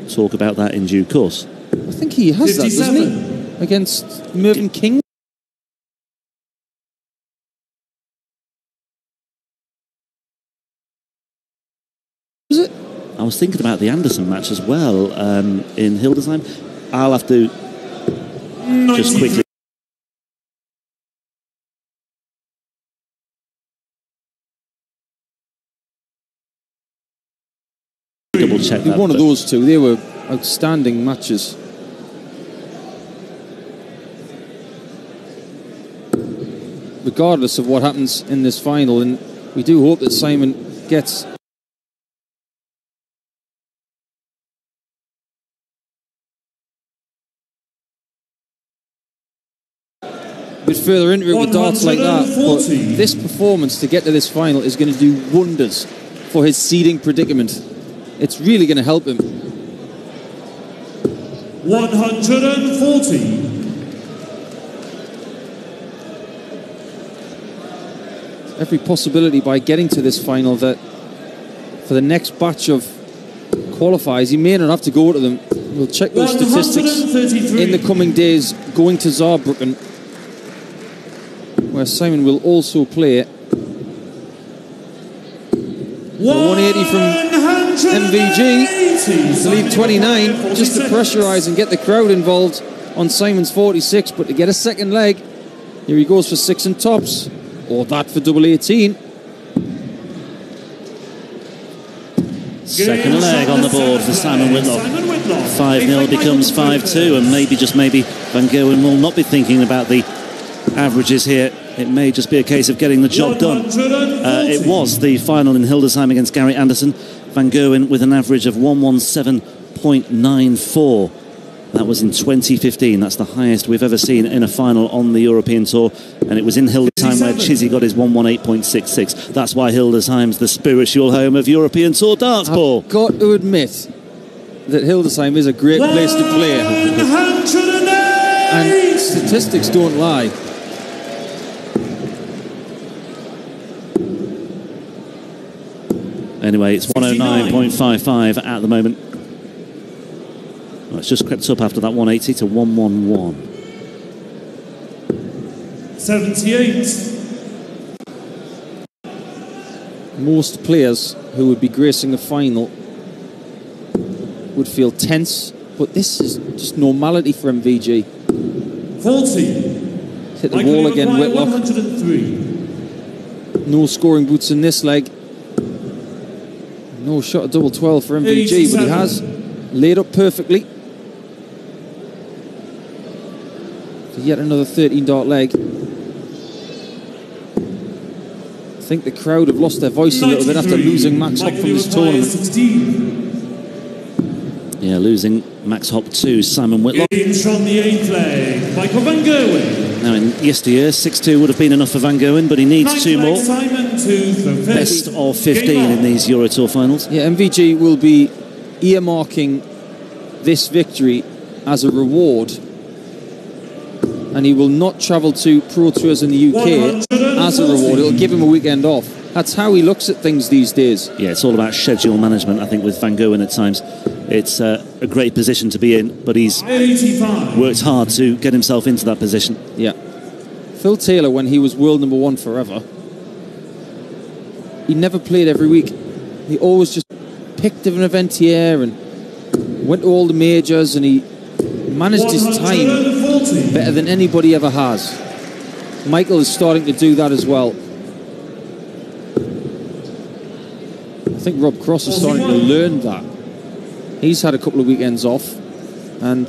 talk about that in due course. I think he has 57. That, doesn't he? Against Mervyn King. Was it? I was thinking about the Anderson match as well in Hildesheim. I'll have to just quickly double check that. One of those two, they were outstanding matches. Regardless of what happens in this final, and we do hope that Simon gets a bit further into it with darts like that, but this performance to get to this final is going to do wonders for his seeding predicament. It's really going to help him. 140. Every possibility by getting to this final that for the next batch of qualifiers, he may not have to go to them. We'll check those statistics in the coming days going to Saarbrücken, where Simon will also play. The 180 from MVG to leave 29, just to pressurise and get the crowd involved on Simon's 46, but to get a second leg, here he goes for 6 and tops, or that for double 18. Second leg on the board for Simon Whitlock. 5-0 becomes 5-2, and maybe, just maybe, Van Gerwen will not be thinking about the averages here. It may just be a case of getting the job done. It was the final in Hildesheim against Gary Anderson. Van Gerwen with an average of 117.94. That was in 2015. That's the highest we've ever seen in a final on the European Tour. And it was in Hildesheim where Chizzy got his 118.66. That's why Hildesheim's the spiritual home of European Tour darts, Paul. I've got to admit that Hildesheim is a great place to play. And statistics don't lie. Anyway, it's 109.55 at the moment. Well, it's just crept up after that 180 to 111. 78. Most players who would be gracing a final would feel tense, but this is just normality for MVG. 40. Hit the wall again, Whitlock. 103. No scoring boots in this leg. No shot at double 12 for MVG, 87. but he has laid up perfectly. So yet another 13-dart leg. I think the crowd have lost their voice a little bit after losing Max Hopp from this tournament. Yeah, losing Max Hopp to Simon Whitlock. From the 8th leg, Michael Van Gerwen. Now, in yesteryear, 6-2 would have been enough for Van Gerwen, but he needs 2 more. Best of 15 in these Euro Tour finals. Yeah, MVG will be earmarking this victory as a reward, and he will not travel to Pro Tours in the UK as a reward. It'll give him a weekend off. That's how he looks at things these days. Yeah, it's all about schedule management, I think, with Van Gerwen at times. It's a great position to be in, but he's worked hard to get himself into that position. Yeah. Phil Taylor, when he was world number 1 forever, he never played every week. He always just picked an event here and went to all the majors, and he managed his time better than anybody ever has. Michael is starting to do that as well. I think Rob Cross is starting to learn that. He's had a couple of weekends off, and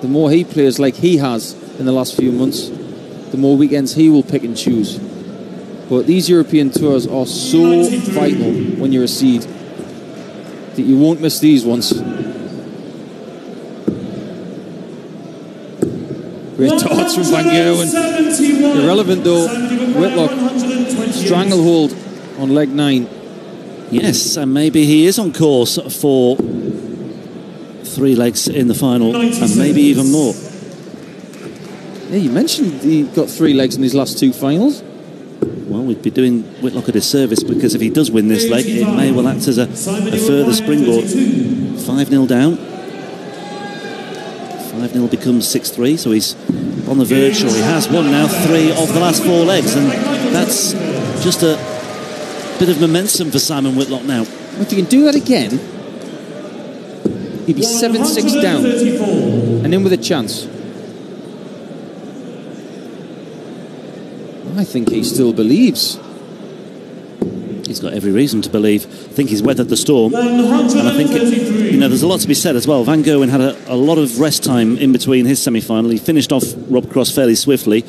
the more he plays like he has in the last few months, the more weekends he will pick and choose. But these European tours are so vital when you're a seed that you won't miss these ones. Great darts from Van Gerwen. Irrelevant though, Whitlock, stranglehold on leg 9. Yes, and maybe he is on course for 3 legs in the final, and maybe even more. Yeah, you mentioned he got 3 legs in his last 2 finals. Well, we'd be doing Whitlock a disservice, because if he does win this leg, it may well act as a further springboard. 5-0 down. 5-0 becomes 6-3, so he's on the verge, or he has won now 3 of the last 4 legs, and that's just a bit of momentum for Simon Whitlock now. If he can do that again, he'd be 7-6 down and in with a chance. I think he still believes. He's got every reason to believe. I think he's weathered the storm, and I think there's a lot to be said as well. Van Gerwen had a lot of rest time in between his semi-final. He finished off Rob Cross fairly swiftly.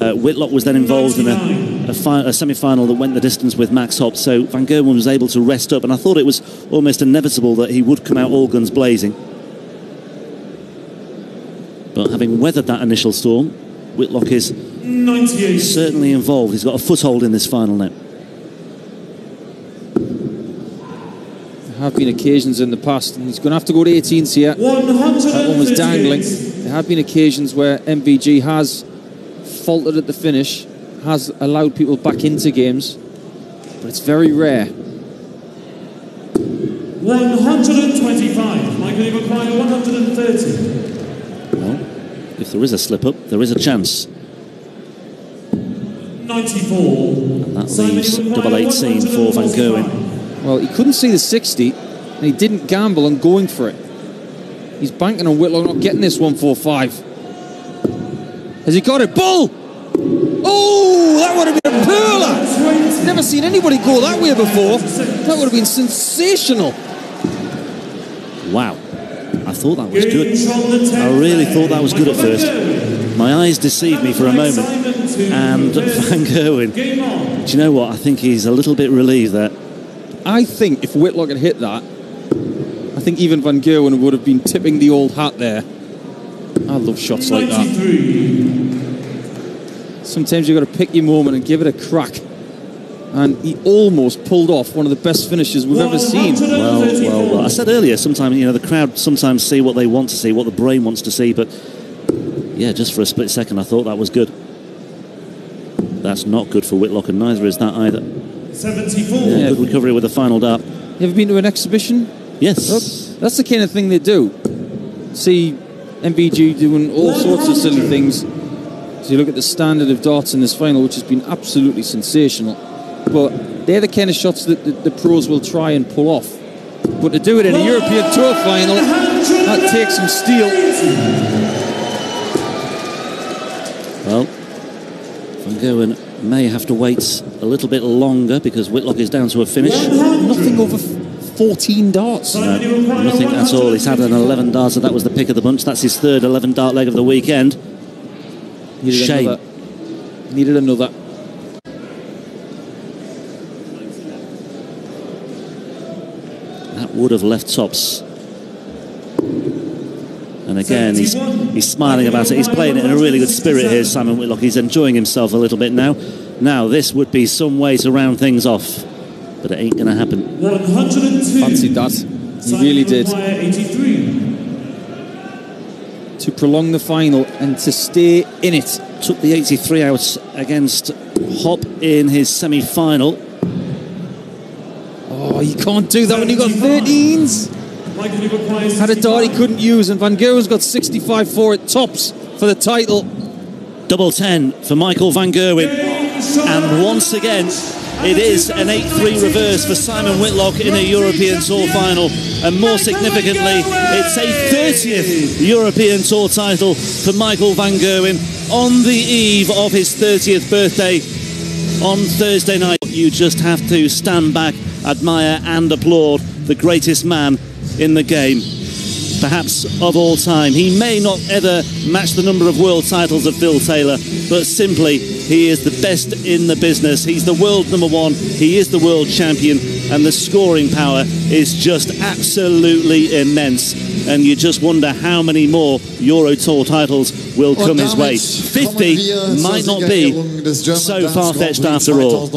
Whitlock was then involved in a semi-final that went the distance with Max Hopp, so Van Gerwen was able to rest up, and I thought it was almost inevitable that he would come out all guns blazing. But having weathered that initial storm, Whitlock is certainly involved. He's got a foothold in this final now. There have been occasions in the past, and he's going to have to go to 18s here. That one was dangling. There have been occasions where MVG has faltered at the finish, has allowed people back into games, but it's very rare. 125. Michael, you require 130. Well, if there is a slip-up, there is a chance. 94. And that leaves double 18 for Van Gerwen. Well, he couldn't see the 60, and he didn't gamble on going for it. He's banking on Whitlock not getting this 145. Has he got it? Bull! Oh, that would have been a pearler! Never seen anybody go that way before. That would have been sensational. Wow. I thought that was good. I really thought that was good at first. My eyes deceived me for a moment. And Van Gerwen, do you know what? I think he's a little bit relieved there. I think if Whitlock had hit that, I think even Van Gerwen would have been tipping the old hat there. I love shots like that. Sometimes you've got to pick your moment and give it a crack. And he almost pulled off one of the best finishes we've ever seen. Well. I said earlier, sometimes the crowd sometimes see what they want to see, what the brain wants to see. But yeah, just for a split second, I thought that was good. That's not good for Whitlock, and neither is that either. 74. Yeah, good recovery with the final dart. You ever been to an exhibition? Yes. That's the kind of thing they do. See MVG doing all sorts of silly things. So you look at the standard of darts in this final, which has been absolutely sensational. But they're the kind of shots that the pros will try and pull off. But to do it in a European Tour final, that takes some steel. Well, Van Gerwen may have to wait a little bit longer because Whitlock is down to a finish. Nothing over 14 darts. No, nothing at all. He's had an 11 darter. That was the pick of the bunch. That's his third 11 dart leg of the weekend. Shame. Needed another. That would have left tops. And again, he's smiling about it. He's playing it in a really good spirit here, Simon Whitlock. He's enjoying himself a little bit now. Now, this would be some way to round things off, but it ain't going to happen. 102. Fancied that. He really did. 83. To prolong the final and to stay in it. Took the 83 out against Hopp in his semi-final. Oh, you can't do that when you've got 13s. Had a dart he couldn't use, and Van Gerwen's got 65 for it, tops for the title. Double 10 for Michael Van Gerwen. And once again, it is an 8-3 reverse for Simon Whitlock in a European Tour final. And more significantly, it's a 30th European Tour title for Michael Van Gerwen on the eve of his 30th birthday on Thursday night. You just have to stand back, admire and applaud the greatest man in the game, perhaps of all time. He may not ever match the number of world titles of Phil Taylor, but simply he is the best in the business. He's the world number one, he is the world champion, and the scoring power is just absolutely immense. And you just wonder how many more Euro Tour titles will come his way. 50 might not be so far-fetched after all.